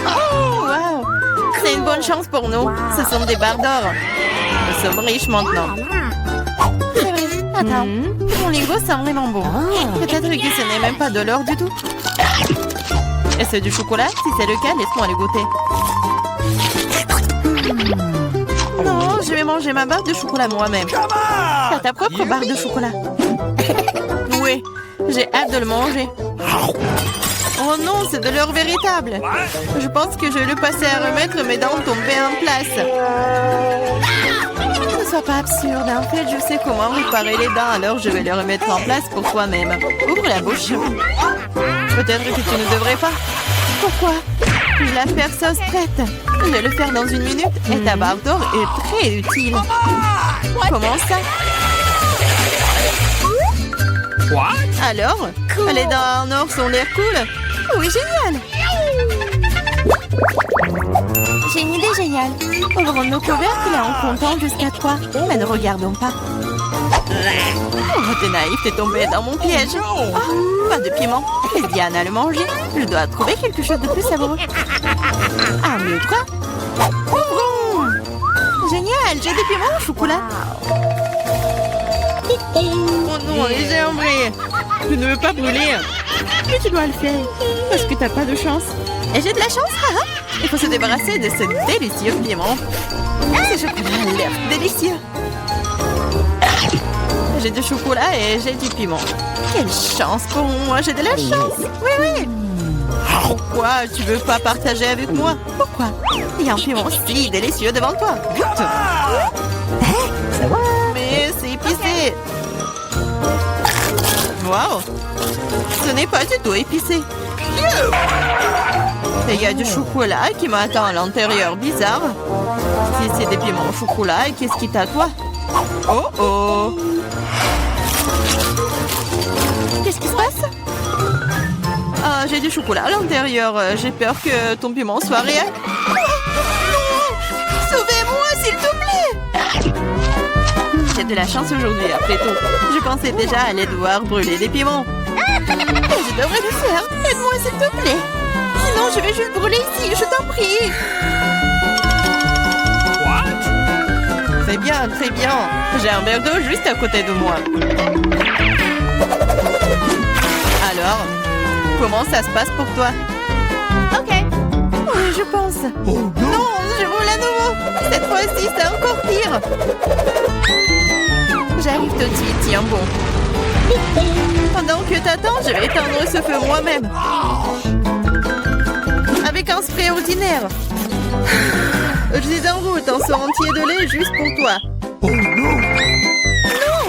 Wow! C'est une bonne chance pour nous. Ce sont des barres d'or. Nous sommes riches maintenant. C'est vrai. Attends. Mon lingot sent vraiment bon. Peut-être que ce n'est même pas de l'or du tout. Est-ce du chocolat? Si c'est le cas, laisse-moi le goûter. Non, je vais manger ma barre de chocolat moi-même. T'as ta propre barre de chocolat. Oui, j'ai hâte de le manger. Oh non, c'est de l'or véritable. Je pense que je vais le passer à remettre mes dents tombées en place. Ne sois pas absurde. En fait, je sais comment réparer les dents, alors je vais les remettre en place pour toi-même. Ouvre la bouche. Peut-être que tu ne devrais pas. Pourquoi? La faire sauce prête. Je vais le faire dans 1 minute et ta barre d'or est très utile. Comment ça? Alors? Les dents en or sont l'air cool? Oui, génial! J'ai une idée géniale. Ouvrons nos couvercles en comptant jusqu'à 3. Mais ne regardons pas. Oh, t'es naïf, t'es tombé dans mon piège. Oh, pas de piment. Et Diane a le manger. Je dois trouver quelque chose de plus savoureux. 1, 2, 3. Ouvrons! Génial, j'ai des piments au chocolat. Oh non, j'ai embrayé. Je ne veux pas brûler. Mais tu dois le faire. Parce que t'as pas de chance. Et j'ai de la chance, haha. Il faut se débarrasser de ce délicieux piment. Ce chocolat a l'air délicieux. J'ai du chocolat et j'ai du piment. Quelle chance pour moi, j'ai de la chance. Oui, oui. Pourquoi tu veux pas partager avec moi? Pourquoi? Il y a un piment si délicieux devant toi. Vite. Mais c'est épicé. Waouh. Ce n'est pas du tout épicé. Et il y a du chocolat qui m'attend à l'intérieur. Bizarre. Si c'est des piments au chocolat, qu'est-ce qui t'attend? Oh oh. Qu'est-ce qui se passe? Ah, j'ai du chocolat à l'intérieur. J'ai peur que ton piment soit réel. Oh, non! Sauvez-moi, s'il te plaît! J'ai de la chance aujourd'hui, après tout. Je pensais déjà aller devoir brûler des piments. Et je devrais le faire. Aide-moi, s'il te plaît. Sinon, je vais juste brûler ici, je t'en prie. C'est bien, très bien. J'ai un verre d'eau juste à côté de moi. Alors, comment ça se passe pour toi? Ok. Oui, je pense. Oh, non, je roule à nouveau. Cette fois-ci, c'est encore pire. J'arrive tout de suite, tiens bon. Pendant que t'attends, je vais éteindre ce feu moi-même. Avec un spray ordinaire. Je suis en route, un seau entier de lait juste pour toi. Oh non! Non!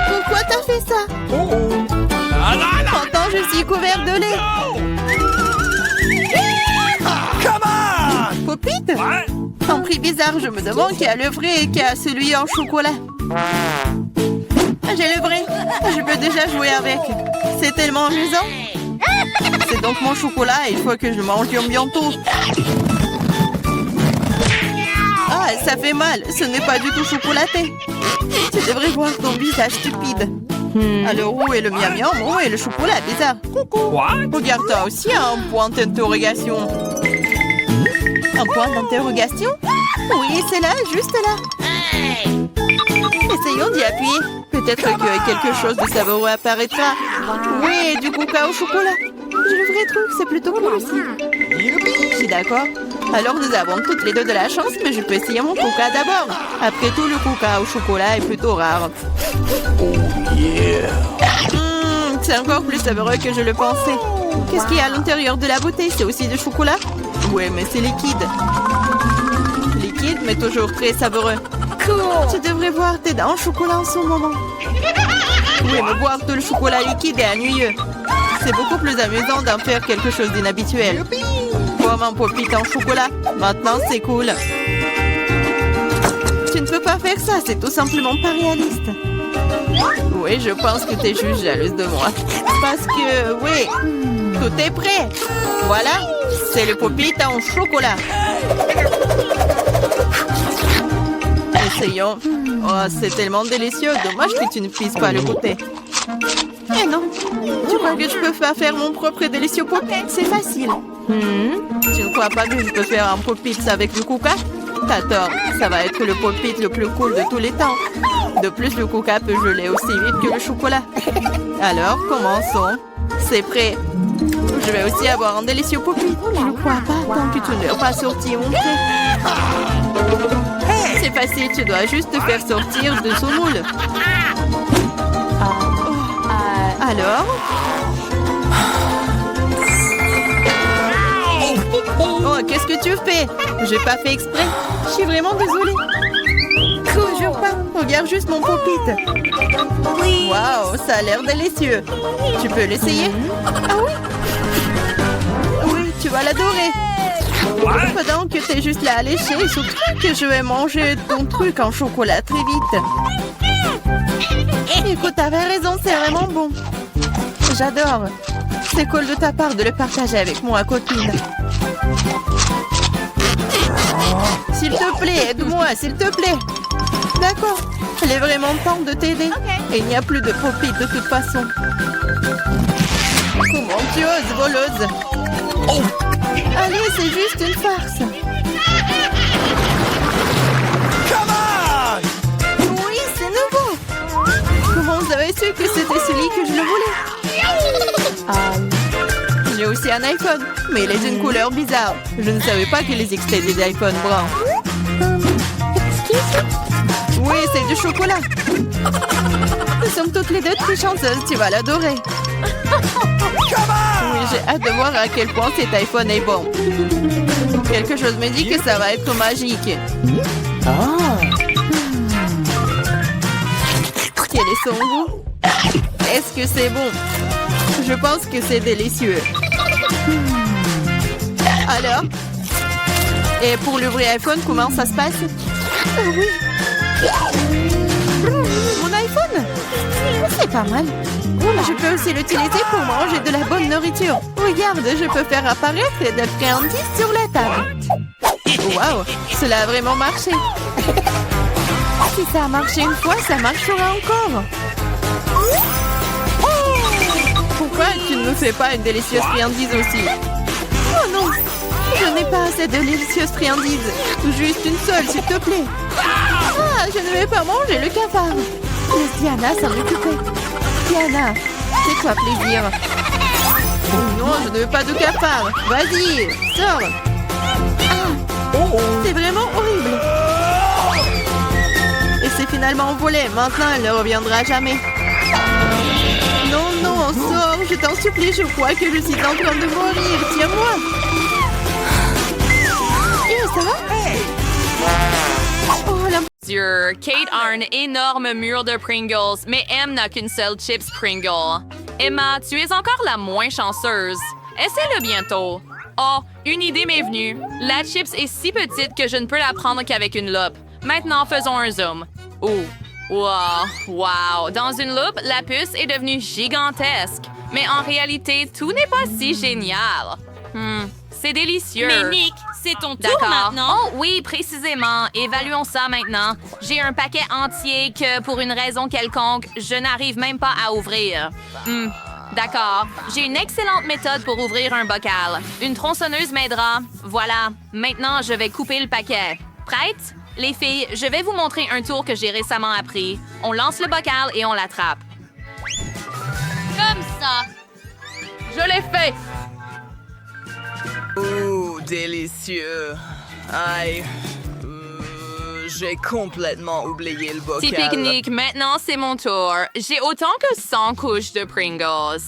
Pourquoi t'as fait ça? Pourtant, je suis couvert de lait. Come on! Popite? Un prix bizarre, je me demande qui a le vrai et qui a celui en chocolat. J'ai le vrai. Je peux déjà jouer avec. C'est tellement amusant. C'est donc mon chocolat et il faut que je mange bientôt. Ah, ça fait mal. Ce n'est pas du tout chocolaté. Tu devrais voir ton visage stupide. Alors, où est le miam miam? Où est le chocolat bizarre? Regarde, toi aussi un point d'interrogation. Un point d'interrogation? Oui, c'est là, juste là. Essayons d'y appuyer. Peut-être que quelque chose de savoureux apparaîtra. Oui, du coca au chocolat. Je le vrai truc, c'est plutôt cool aussi. Je suis d'accord. Alors nous avons toutes les deux de la chance, mais je peux essayer mon coca d'abord. Après tout, le coca au chocolat est plutôt rare. Oh yeah! C'est encore plus savoureux que je le pensais. Qu'est-ce qu'il y a à l'intérieur de la bouteille? C'est aussi du chocolat? Ouais, mais c'est liquide. Liquide, mais toujours très savoureux. Tu devrais voir tes dents en chocolat en ce moment. Oui, mais boire tout le chocolat liquide est ennuyeux. C'est beaucoup plus amusant d'en faire quelque chose d'inhabituel. Comme un pop-it en chocolat. Maintenant, c'est cool. Tu ne peux pas faire ça, c'est tout simplement pas réaliste. Oui, je pense que tu es juste jalouse de moi. Parce que, oui, tout est prêt. Voilà, c'est le pop-it en chocolat. Essayons. Oh, c'est tellement délicieux. Dommage que tu ne puisses pas le goûter. Eh non, tu crois crois que je peux pas faire mon propre délicieux pop-it? C'est facile. Tu ne crois pas que je peux faire un pop-it avec du coca? T'as tort, ça va être le pop-it le plus cool de tous les temps. De plus, le coca peut geler aussi vite que le chocolat. Alors, commençons. C'est prêt. Je vais aussi avoir un délicieux pop-it. Je ne crois pas tant que tu n'as pas sorti mon prêt. C'est facile, tu dois juste te faire sortir de son moule. Alors? Oh, qu'est-ce que tu fais? J'ai pas fait exprès. Je suis vraiment désolée. Toujours pas. Regarde juste mon pop-it. Waouh, ça a l'air délicieux. Tu peux l'essayer? Ah oui? Oui, tu vas l'adorer. Pendant que t'es juste là à lécher, surtout que je vais manger ton truc en chocolat très vite. Écoute, t'avais raison, c'est vraiment bon. J'adore. C'est cool de ta part de le partager avec moi, copine. S'il te plaît, aide-moi, s'il te plaît. D'accord. Il est vraiment temps de t'aider. Et il n'y a plus de pop-it de toute façon. Comment tu oses, voleuse? Allez, c'est juste une farce. Come on! Oui, c'est nouveau. Comment vous avez su que c'était celui que je le voulais? J'ai aussi un iPhone, mais il est d'une couleur bizarre. Je ne savais pas qu'il existait des iPhones bruns. Oui, c'est du chocolat. Nous sommes toutes les deux très chanceuses, tu vas l'adorer. Oui, j'ai hâte de voir à quel point cet iPhone est bon. Quelque chose me dit que ça va être magique. Quel est son goût? Est-ce que c'est bon? Je pense que c'est délicieux. Alors? Et pour le vrai iPhone, comment ça se passe? Oh oui. Mon iPhone? C'est pas mal. Je peux aussi l'utiliser pour manger de la bonne nourriture. Regarde, je peux faire apparaître des friandises sur la table. Waouh, cela a vraiment marché. Si ça a marché une fois, ça marchera encore. Pourquoi tu ne me fais pas une délicieuse friandise aussi? Oh non, je n'ai pas assez de délicieuses friandises. Juste une seule, s'il te plaît. Ah, je ne vais pas manger le cafard. Laisse Diana s'en occuper. Diana, fais-toi plaisir. Non, je ne veux pas de cafard. Vas-y, sors. Ah, c'est vraiment horrible. Et c'est finalement volé. Maintenant, elle ne reviendra jamais. Non, non, sors, je t'en supplie, je crois que je suis en train de mourir. Tiens-moi. Ça va? Oh, la... Kate a un énorme mur de Pringles, mais M n'a qu'une seule chips Pringle. Emma, tu es encore la moins chanceuse. Essaie-le bientôt. Oh, une idée m'est venue. La chips est si petite que je ne peux la prendre qu'avec une loupe. Maintenant, faisons un zoom. Oh, wow, wow. Dans une loupe, la puce est devenue gigantesque. Mais en réalité, tout n'est pas si génial. C'est délicieux. Mais Nick, c'est ton tour D'accord. maintenant. Oh oui, précisément. Évaluons ça maintenant. J'ai un paquet entier que, pour une raison quelconque, je n'arrive même pas à ouvrir. D'accord. J'ai une excellente méthode pour ouvrir un bocal. Une tronçonneuse m'aidera. Voilà. Maintenant, je vais couper le paquet. Prête? Les filles, je vais vous montrer un tour que j'ai récemment appris. On lance le bocal et on l'attrape. Comme ça. Je l'ai fait! Oh, délicieux. Aïe. J'ai complètement oublié le bocal. Petit pique-nique, maintenant c'est mon tour. J'ai autant que 100 couches de Pringles.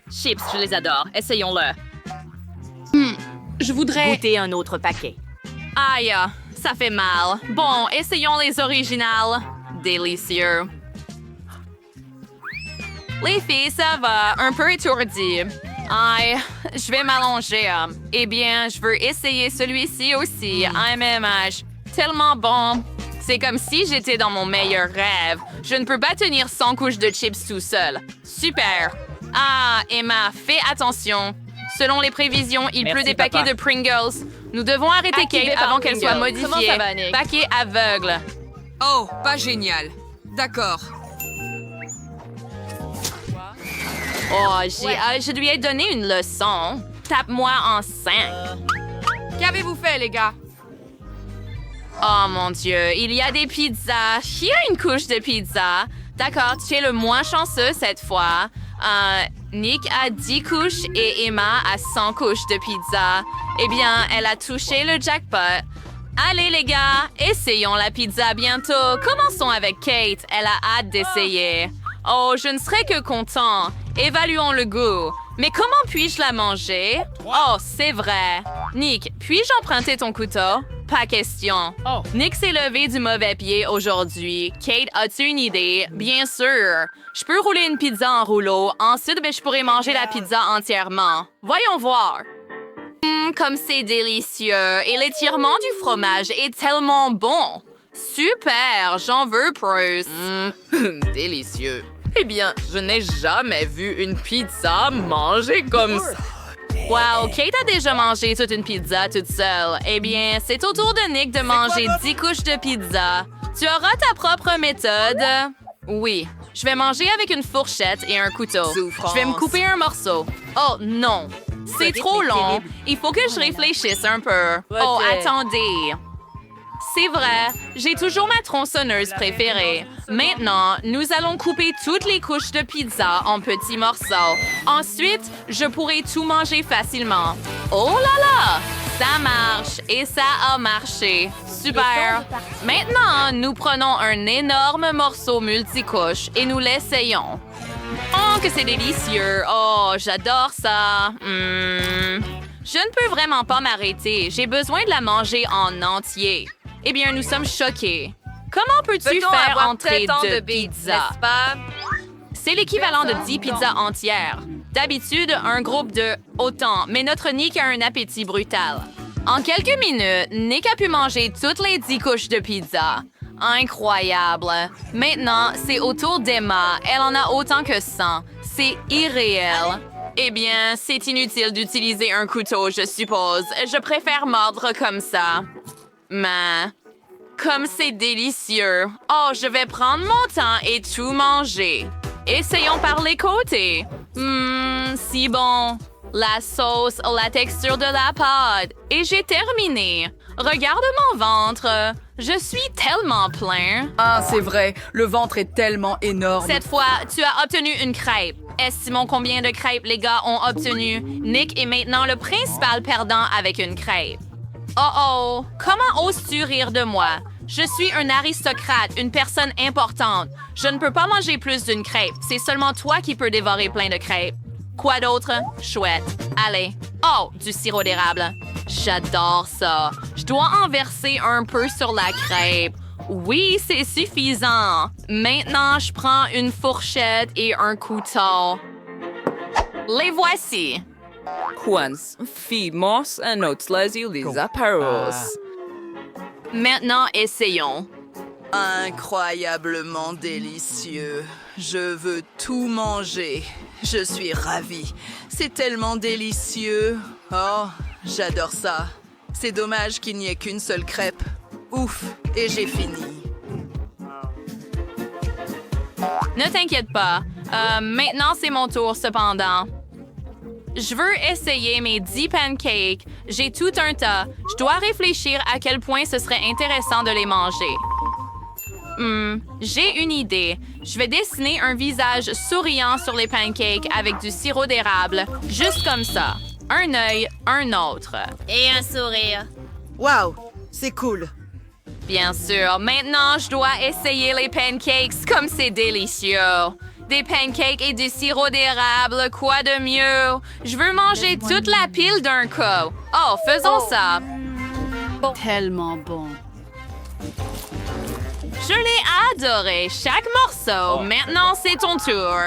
Chips, je les adore. Essayons-le. Je voudrais... Goûter un autre paquet. Aïe, ça fait mal. Bon, essayons les originales. Délicieux. Les filles, ça va. Un peu étourdi. Aïe, je vais m'allonger. Eh bien, je veux essayer celui-ci aussi. MMH. Tellement bon. C'est comme si j'étais dans mon meilleur rêve. Je ne peux pas tenir 100 couches de chips tout seul. Super. Ah, Emma, fais attention. Selon les prévisions, il pleut des paquets de Pringles. Nous devons arrêter Activé Kate par avant qu'elle soit Pringles. modifiée. Comment ça va, Nick? Paquet aveugle. Oh, pas génial. D'accord. Oh, je lui ai donné une leçon. Tape-moi en 5. Qu'avez-vous fait, les gars? Oh mon Dieu, il y a des pizzas. Il y a une couche de pizza. D'accord, tu es le moins chanceux cette fois. Nick a 10 couches et Emma a 100 couches de pizza. Eh bien, elle a touché le jackpot. Allez les gars, essayons la pizza bientôt. Commençons avec Kate, elle a hâte d'essayer. Oh, je ne serais que content. Évaluons le goût. Mais comment puis-je la manger? Oh, c'est vrai. Nick, puis-je emprunter ton couteau? Pas question. Nick s'est levé du mauvais pied aujourd'hui. Kate, as-tu une idée? Bien sûr. Je peux rouler une pizza en rouleau. Ensuite, je pourrais manger la pizza entièrement. Voyons voir. Comme c'est délicieux. Et l'étirement du fromage est tellement bon. Super, j'en veux plus. Délicieux. Eh bien, je n'ai jamais vu une pizza manger comme ça. Wow, Kate a déjà mangé toute une pizza toute seule. Eh bien, c'est au tour de Nick de manger 10 couches de pizza. Tu auras ta propre méthode. Oui, je vais manger avec une fourchette et un couteau. Souffrance. Je vais me couper un morceau. Oh non, c'est trop long. Il faut que je réfléchisse un peu. Oh, attendez. C'est vrai, j'ai toujours ma tronçonneuse préférée. Maintenant, nous allons couper toutes les couches de pizza en petits morceaux. Ensuite, je pourrai tout manger facilement. Oh là là! Ça marche et ça a marché. Super! Maintenant, nous prenons un énorme morceau multicouche et nous l'essayons. Oh, que c'est délicieux! Oh, j'adore ça! Je ne peux vraiment pas m'arrêter. J'ai besoin de la manger en entier. Eh bien, nous sommes choqués. Comment peux-tu faire entrer de pizza? n'est-ce pas? C'est l'équivalent de 10 pizzas entières. D'habitude, un groupe de autant, mais notre Nick a un appétit brutal. En quelques minutes, Nick a pu manger toutes les 10 couches de pizza. Incroyable. Maintenant, c'est au tour d'Emma. Elle en a autant que 100. C'est irréel. Eh bien, c'est inutile d'utiliser un couteau, je suppose. Je préfère mordre comme ça. Mais, comme c'est délicieux. Oh, je vais prendre mon temps et tout manger. Essayons par les côtés. Si bon. La sauce, la texture de la pâte. Et j'ai terminé. Regarde mon ventre. Je suis tellement plein. Ah, c'est vrai, le ventre est tellement énorme. Cette fois, tu as obtenu une crêpe. Estimons combien de crêpes les gars ont obtenu. Nick est maintenant le principal perdant avec une crêpe. Oh, comment oses-tu rire de moi? Je suis un aristocrate, une personne importante. Je ne peux pas manger plus d'une crêpe. C'est seulement toi qui peux dévorer plein de crêpes. Quoi d'autre? Chouette. Allez. Oh, du sirop d'érable. J'adore ça. Je dois en verser un peu sur la crêpe. Oui, c'est suffisant. Maintenant, je prends une fourchette et un couteau. Les voici. Quans fimos anotes les apparos. Maintenant, essayons. Incroyablement délicieux. Je veux tout manger. Je suis ravie. C'est tellement délicieux. Oh, j'adore ça. C'est dommage qu'il n'y ait qu'une seule crêpe. Ouf, et j'ai fini. Ne t'inquiète pas. Maintenant, c'est mon tour, cependant. Je veux essayer mes 10 pancakes. J'ai tout un tas. Je dois réfléchir à quel point ce serait intéressant de les manger. J'ai une idée. Je vais dessiner un visage souriant sur les pancakes avec du sirop d'érable. Juste comme ça. Un œil, un autre. Et un sourire. Wow, c'est cool. Bien sûr. Maintenant, je dois essayer les pancakes comme c'est délicieux. Des pancakes et du sirop d'érable, quoi de mieux? Je veux manger toute la pile d'un coup. Oh, faisons ça. Tellement bon. Je l'ai adoré, chaque morceau. Maintenant, c'est ton tour.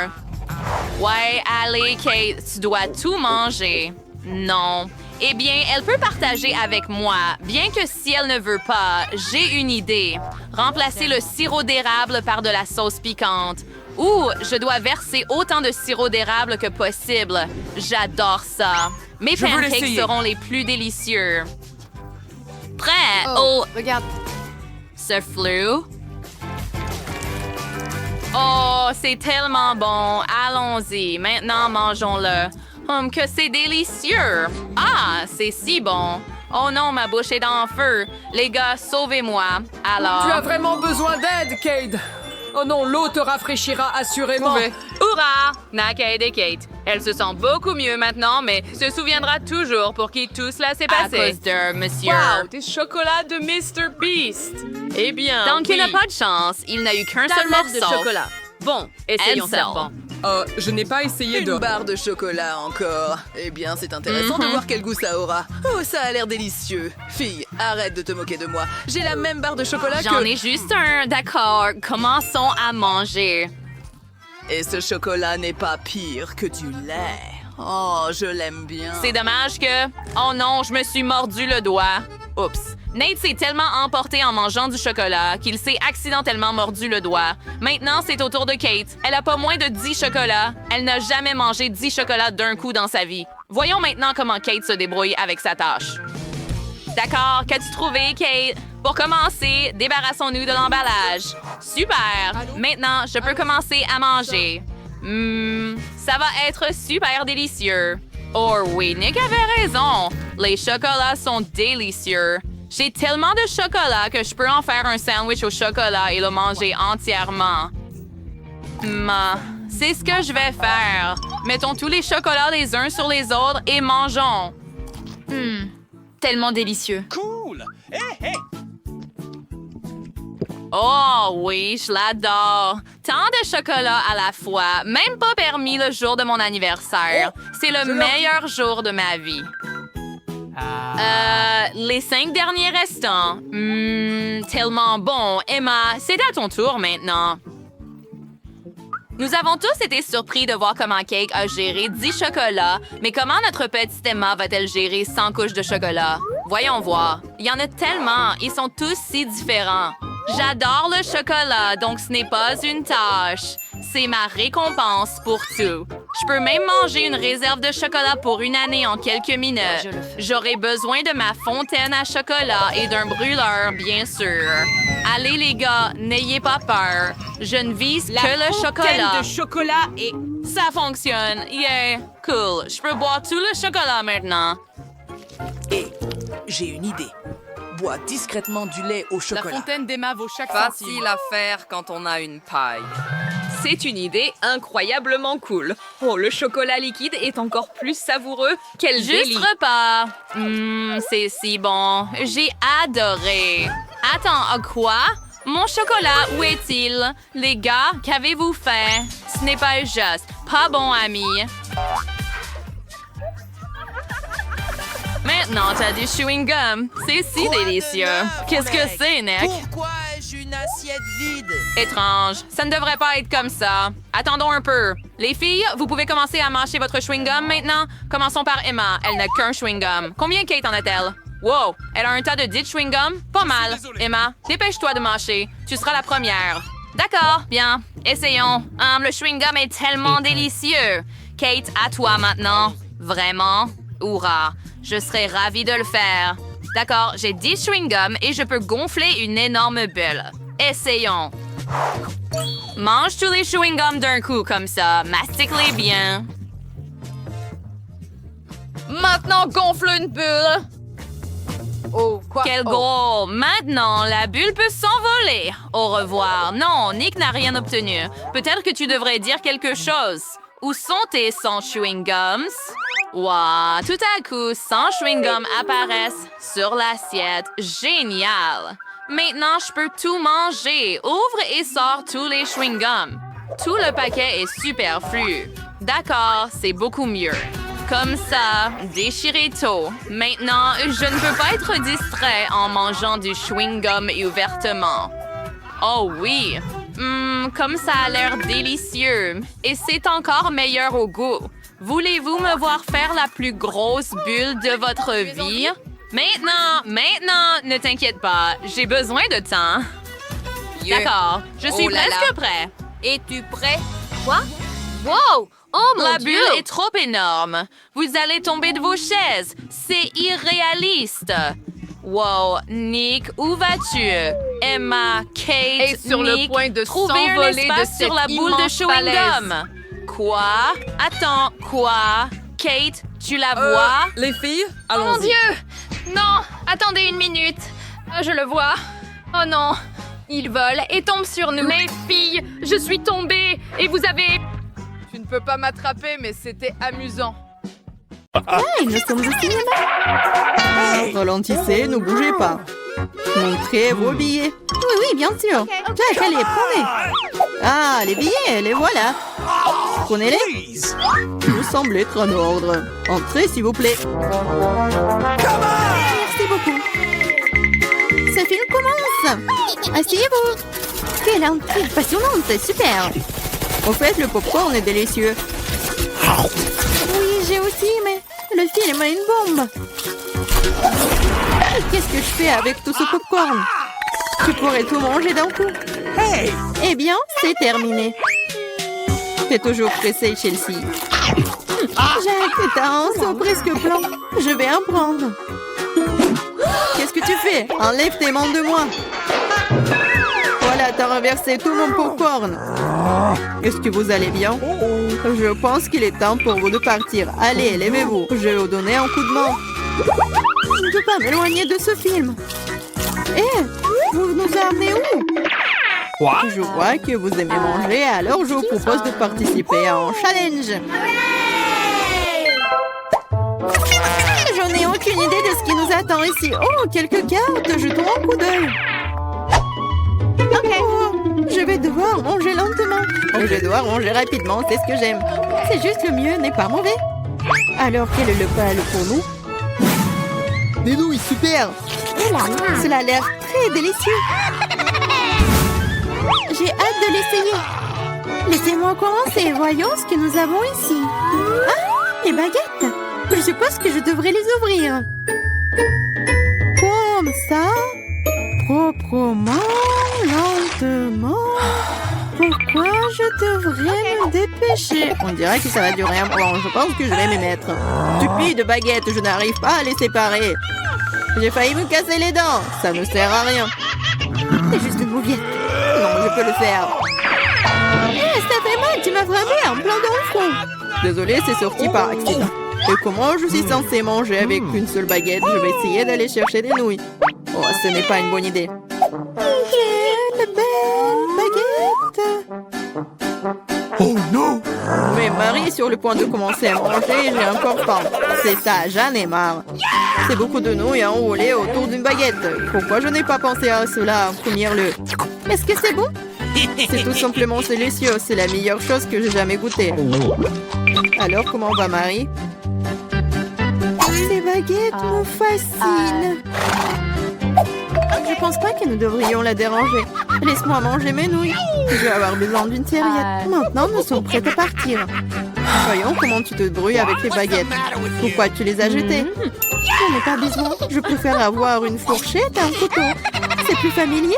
Ouais, allez, Kate, tu dois tout manger. Non. Eh bien, elle peut partager avec moi, bien que si elle ne veut pas, j'ai une idée. Remplacer le sirop d'érable par de la sauce piquante. Ou je dois verser autant de sirop d'érable que possible. J'adore ça. Mes pancakes seront les plus délicieux. Prêt? Oh, Regarde. ce flou. Oh, c'est tellement bon. Allons-y. Maintenant, mangeons-le. Que c'est délicieux. Ah, c'est si bon. Oh non, ma bouche est en feu. Les gars, sauvez-moi. Alors... Tu as vraiment besoin d'aide, Cade. Oh non, l'eau te rafraîchira assurément. Hurrah! Naked et Kate. Elle se sent beaucoup mieux maintenant, mais se souviendra toujours pour qui tout cela s'est passé. À cause de monsieur. Wow, des chocolats de Mr. Beast. Eh bien, Donc, il oui. n'a pas de chance. Il n'a eu qu'un seul Tablette de morceau. chocolat. Bon, essayons Edsel. serpent. Je n'ai pas essayé de... Une barre de chocolat encore. Eh bien, c'est intéressant de voir quel goût ça aura. Oh, ça a l'air délicieux. Fille, arrête de te moquer de moi. J'ai la même barre de chocolat J'en que... ai juste un, d'accord. Commençons à manger. Et ce chocolat n'est pas pire que du lait. Oh, je l'aime bien. C'est dommage que... Oh non, je me suis mordu le doigt. Oups. Nate s'est tellement emporté en mangeant du chocolat qu'il s'est accidentellement mordu le doigt. Maintenant, c'est au tour de Kate. Elle a pas moins de 10 chocolats. Elle n'a jamais mangé 10 chocolats d'un coup dans sa vie. Voyons maintenant comment Kate se débrouille avec sa tâche. D'accord, qu'as-tu trouvé, Kate? Pour commencer, débarrassons-nous de l'emballage. Super! Maintenant, je peux commencer à manger. Ça va être super délicieux. Oh oui, Nick avait raison. Les chocolats sont délicieux. J'ai tellement de chocolat que je peux en faire un sandwich au chocolat et le manger entièrement. C'est ce que je vais faire. Mettons tous les chocolats les uns sur les autres et mangeons. Tellement délicieux. Oh oui, je l'adore. Tant de chocolat à la fois, même pas permis le jour de mon anniversaire. C'est le meilleur jour de ma vie. Les 5 derniers restants. Tellement bon. Emma, c'est à ton tour maintenant. Nous avons tous été surpris de voir comment Cake a géré 10 chocolats, mais comment notre petite Emma va-t-elle gérer 100 couches de chocolat? Voyons voir. Il y en a tellement. Ils sont tous si différents. J'adore le chocolat, donc ce n'est pas une tâche. C'est ma récompense pour tout. Je peux même manger une réserve de chocolat pour une année en quelques minutes. J'aurai besoin de ma fontaine à chocolat et d'un brûleur, bien sûr. Allez les gars, n'ayez pas peur. Je ne vise que le chocolat. de chocolat et... Ça fonctionne. Yeah, cool. Je peux boire tout le chocolat maintenant. Et j'ai une idée. Bois discrètement du lait au La chocolat. fontaine d'Emma vaut chaque centime. Facile à faire quand on a une paille. C'est une idée incroyablement cool. Oh, le chocolat liquide est encore plus savoureux. Quel Juste délice. repas. C'est si bon. J'ai adoré. Attends, à quoi? Mon chocolat, où est-il? Les gars, qu'avez-vous fait? Ce n'est pas juste. Pas bon, ami. Maintenant, t'as du chewing-gum. C'est si délicieux. Qu'est-ce que c'est, Nick? Pourquoi ai-je une assiette vide? Étrange. Ça ne devrait pas être comme ça. Attendons un peu. Les filles, vous pouvez commencer à mâcher votre chewing-gum maintenant? Commençons par Emma. Elle n'a qu'un chewing-gum. Combien Kate en a-t-elle? Wow! Elle a un tas de 10 chewing-gum? Pas mal. Emma, dépêche-toi de mâcher. Tu seras la première. D'accord, bien. Essayons. Le chewing-gum est tellement délicieux. Kate, à toi maintenant. Vraiment? Hourra! Je serais ravie de le faire. D'accord, j'ai 10 chewing-gums et je peux gonfler une énorme bulle. Essayons. Mange tous les chewing-gums d'un coup comme ça. Mastique-les bien. Maintenant, gonfle une bulle. Oh, quoi? Quel gros! Maintenant, la bulle peut s'envoler. Au revoir. Non, Nick n'a rien obtenu. Peut-être que tu devrais dire quelque chose. Où sont tes 100 chewing-gums? Wow, tout à coup, 100 chewing-gums apparaissent sur l'assiette. Génial! Maintenant, je peux tout manger. Ouvre et sors tous les chewing-gums. Tout le paquet est superflu. D'accord, c'est beaucoup mieux. Comme ça, déchirez tout. Maintenant, je ne peux pas être distrait en mangeant du chewing-gum ouvertement. Oh oui! Comme ça a l'air délicieux. Et c'est encore meilleur au goût. Voulez-vous me voir faire la plus grosse bulle de votre vie? Maintenant, ne t'inquiète pas. J'ai besoin de temps. D'accord, je suis Oh là presque là. prêt. Es-tu prêt? Quoi? Wow! Oh mon La Dieu! bulle est trop énorme. Vous allez tomber de vos chaises. C'est irréaliste. Wow, Nick, où vas-tu? Emma, Kate, Est sur le Nick, point de trouvez un s'envoler de espace sur cette la boule de immense chewing-gum. Quoi? Attends, quoi? Kate, tu la vois? Les filles, Oh mon allons-y. Dieu! Non! Attendez une minute. Je le vois. Oh non! Il vole et tombe sur nous. Les filles, je suis tombée et vous avez... Tu ne peux pas m'attraper, mais c'était amusant. Hey, nous sommes au cinéma. Ralentissez, ne bougez pas. Montrez vos billets. Oui, oui, bien sûr. Jack, allez, prenez. Ah, les billets, les voilà. Prenez-les. Vous semblez être en ordre. Entrez, s'il vous plaît. Merci beaucoup. Ce film commence. Asseyez-vous. Quelle intrigue passionnante, c'est super. Au fait, le popcorn est délicieux. Oui, j'ai aussi, mais le film a une bombe. Qu'est-ce que je fais avec tout ce popcorn? Tu pourrais tout manger d'un coup. Eh bien, c'est terminé. T'es toujours pressé, Chelsea. Jack, t'as un seau presque blanc. Je vais en prendre. Qu'est-ce que tu fais? Enlève tes mains de moi. Voilà, t'as renversé tout mon popcorn. Est-ce que vous allez bien? Je pense qu'il est temps pour vous de partir. Allez, levez-vous. Je vais vous donner un coup de main. Je ne peux pas m'éloigner de ce film. Eh, vous nous amenez où? Je vois que vous aimez manger, alors je vous propose de participer à un challenge. Je n'ai aucune idée de ce qui nous attend ici. Oh, quelques cartes, jetons un coup d'œil. Oh, je vais devoir manger lentement. Je vais devoir manger rapidement, c'est ce que j'aime. C'est juste le mieux n'est pas mauvais. Alors, quel est le plat pour nous? Des nouilles, super. Cela a l'air très délicieux. J'ai hâte de l'essayer. Laissez-moi commencer. Voyons ce que nous avons ici. Ah, les baguettes. Je suppose que je devrais les ouvrir. Comme ça. Proprement, lentement. Pourquoi je devrais me dépêcher? On dirait que ça va durer un moment. Je pense que je vais m'y mettre. Stupide baguette, je n'arrive pas à les séparer. J'ai failli me casser les dents. Ça ne sert à rien. C'est juste une mouillette. Non, je peux le faire. Eh, ça fait mal, tu m'as frappé en plein dans le front. Désolée, c'est sorti par accident. Et comment je suis censée manger avec une seule baguette? Je vais essayer d'aller chercher des nouilles. Oh, ce n'est pas une bonne idée. Quelle belle baguette! Oh non! Mais Marie est sur le point de commencer à manger et j'ai encore faim. C'est ça, j'en ai marre. C'est beaucoup de nouilles à enrouler autour d'une baguette. Pourquoi je n'ai pas pensé à cela en premier lieu? Est-ce que c'est bon? C'est tout simplement délicieux. C'est la meilleure chose que j'ai jamais goûtée. Alors, comment va Marie? Ces baguettes me fascinent. Je pense pas que nous devrions la déranger. Laisse-moi manger mes nouilles. Je vais avoir besoin d'une serviette. Maintenant, nous sommes prêts à partir. Voyons comment tu te débrouilles avec les baguettes. Pourquoi tu les as jetées? J'en ai pas besoin. Je préfère avoir une fourchette et un couteau. C'est plus familier.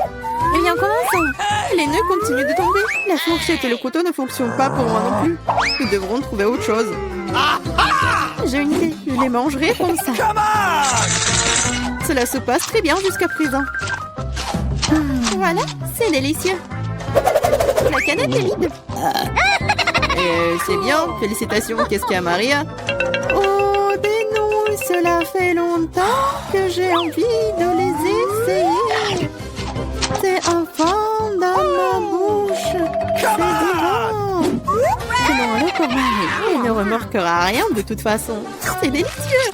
Eh bien, commençons. Les nœuds continuent de tomber. La fourchette et le couteau ne fonctionnent pas pour moi non plus. Nous devrons trouver autre chose. J'ai une idée. Je les mangerai comme ça. Cela se passe très bien jusqu'à présent. Voilà, c'est délicieux. La canette est vide. C'est bien. Félicitations. Qu'est-ce qu'il y a, Maria? Oh, des nouilles. Cela fait longtemps que j'ai envie de les essayer. C'est un fond dans ma bouche. C'est divin. Comment alors pour Marie? Elle ne remarquera rien de toute façon. C'est délicieux.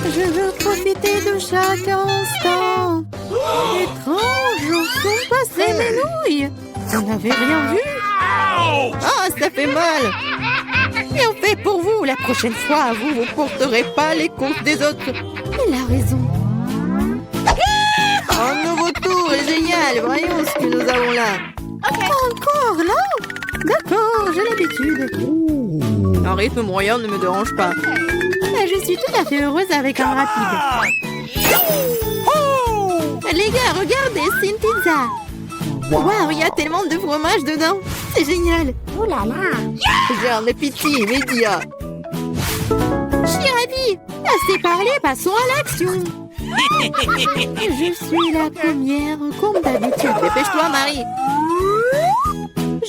Je veux profiter de chaque instant. Étrange, où sont passées mes nouilles? Vous n'avez rien vu? Ah, ça fait mal. Bien fait pour vous. La prochaine fois, vous ne porterez pas les courses des autres. Elle a raison. Un nouveau tour est génial. Voyons ce que nous avons là. Encore là? D'accord, j'ai l'habitude. Un rythme moyen ne me dérange pas. Je suis tout à fait heureuse avec un rapide. Les gars, regardez, c'est une pizza. Waouh, il y a tellement de fromage dedans. C'est génial. Oh là là. J'ai un appétit immédiat. Je suis ravie. Assez parlé, passons à l'action. Je suis la première, comme d'habitude. Dépêche-toi, Marie.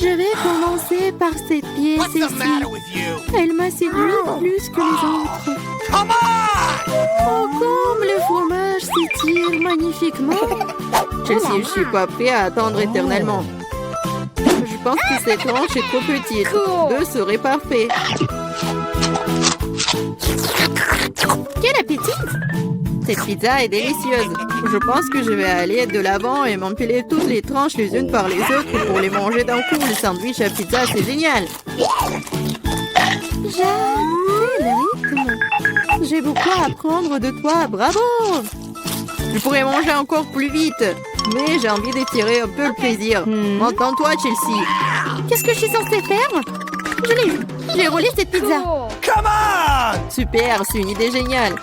Je vais commencer par cette pièce ici. Elle m'a séduit plus que les autres. Oh, comme le fromage s'étire magnifiquement. Chelsea, je suis pas prêt à attendre éternellement. Je pense que cette tranche est trop petite. 2 serait parfait. Quel appétit! Cette pizza est délicieuse. Je pense que je vais aller de l'avant et m'empiler toutes les tranches les unes par les autres pour les manger d'un coup. Le sandwich à pizza, c'est génial. J'adore le rythme. J'ai beaucoup à apprendre de toi. Bravo! Je pourrais manger encore plus vite, mais j'ai envie d'étirer un peu le plaisir. Entends-toi, Chelsea. Qu'est-ce que je suis censée faire? Je l'ai eu. J'ai roulé cette pizza. Super, c'est une idée géniale.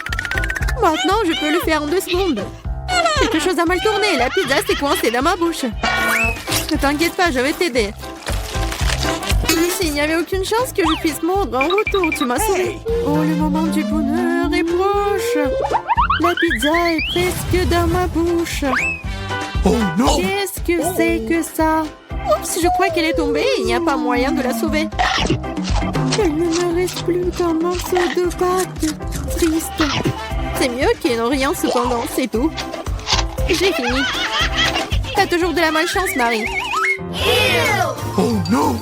Maintenant, je peux le faire en 2 secondes. Quelque chose a mal tourné. La pizza s'est coincée dans ma bouche. Ne t'inquiète pas, je vais t'aider. Ici, il n'y avait aucune chance que je puisse mordre en retour. Tu m'as sauvé. Oh, le moment du bonheur est proche. La pizza est presque dans ma bouche. Oh non! Qu'est-ce que c'est que ça? Oups, je crois qu'elle est tombée. Il n'y a pas moyen de la sauver. Il ne me reste plus qu'un morceau de pâte. Triste. C'est mieux qu'il n'en rien cependant, c'est tout. J'ai fini. T'as toujours de la malchance, Marie. Oh non!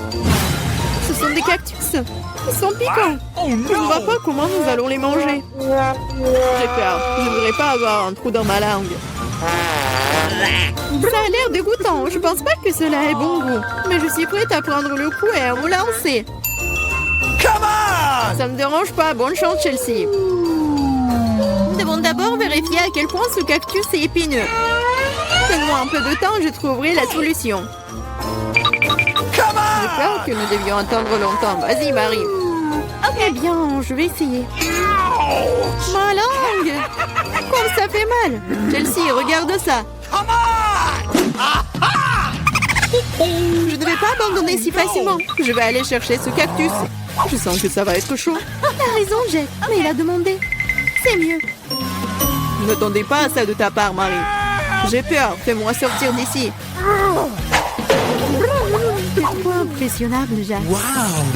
Ce sont des cactus. Ils sont piquants. Je ne vois pas comment nous allons les manger. J'ai peur. Je ne voudrais pas avoir un trou dans ma langue. Ça a l'air dégoûtant. Je pense pas que cela ait bon goût. Mais je suis prête à prendre le coup et à me lancer. Ça me dérange pas. Bonne chance, Chelsea. Nous devons d'abord vérifier à quel point ce cactus est épineux. Donne-moi un peu de temps, je trouverai la solution. J'ai peur que nous devions attendre longtemps. Vas-y, Marie. Eh bien, je vais essayer. Ma langue! Comme ça fait mal! Chelsea, regarde ça! Je ne vais pas abandonner si facilement. Je vais aller chercher ce cactus. Je sens que ça va être chaud. T'as raison, Jack. Mais il a demandé. C'est mieux. Ne m'attendais pas à ça de ta part, Marie. J'ai peur. Fais-moi sortir d'ici. C'est trop impressionnable, Jack.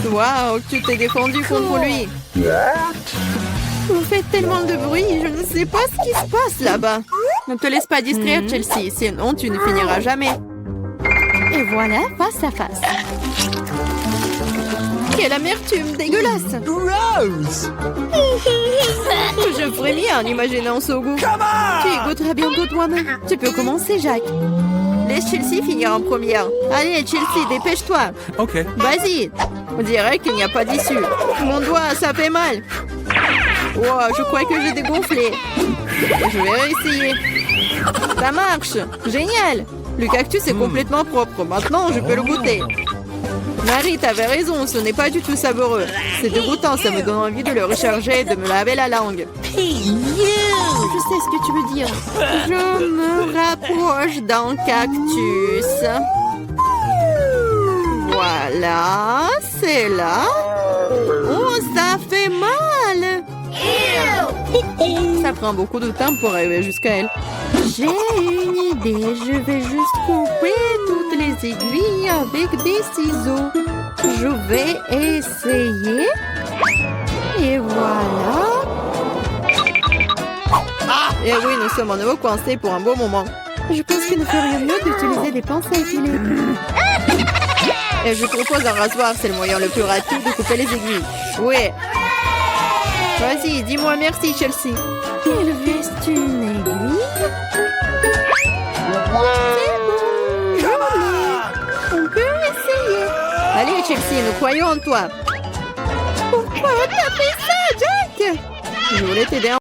Waouh, tu t'es défendu contre lui. Vous faites tellement de bruit, je ne sais pas ce qui se passe là-bas. Ne te laisse pas distraire, Chelsea, sinon tu ne finiras jamais. Et voilà, face à face. Quelle amertume dégueulasse. Gross. Je frémis en imaginant ce goût. Tu y goûteras bientôt toi-même. Tu peux commencer, Jack. Laisse Chelsea finir en première. Allez, Chelsea, dépêche-toi. Ok. Vas-y. On dirait qu'il n'y a pas d'issue. Mon doigt, ça fait mal. Wow, je crois que j'ai dégonflé. Je vais réessayer. Ça marche. Génial. Le cactus est complètement propre. Maintenant, je peux le goûter. Marie, t'avais raison. Ce n'est pas du tout savoureux. C'est dégoûtant. Ça me donne envie de le recharger et de me laver la langue. Je sais ce que tu veux dire. Je me rapproche d'un cactus. Voilà, c'est là. Oh, ça fait mal. Ça prend beaucoup de temps pour arriver jusqu'à elle. J'ai une idée. Je vais juste couper toutes les aiguilles avec des ciseaux. Je vais essayer. Et voilà. Et oui, nous sommes à nouveau coincés pour un beau moment. Je pense qu'il ne fait rien de mieux d'utiliser des pinces à épiler. Et je propose un rasoir, c'est le moyen le plus rapide de couper les aiguilles. Oui. Vas-y, dis-moi merci, Chelsea. Il reste une aiguille. C'est bon, je l'ai. On peut essayer. Allez, Chelsea, nous croyons en toi. Pourquoi t'as fait ça, Jack? Je voulais t'aider.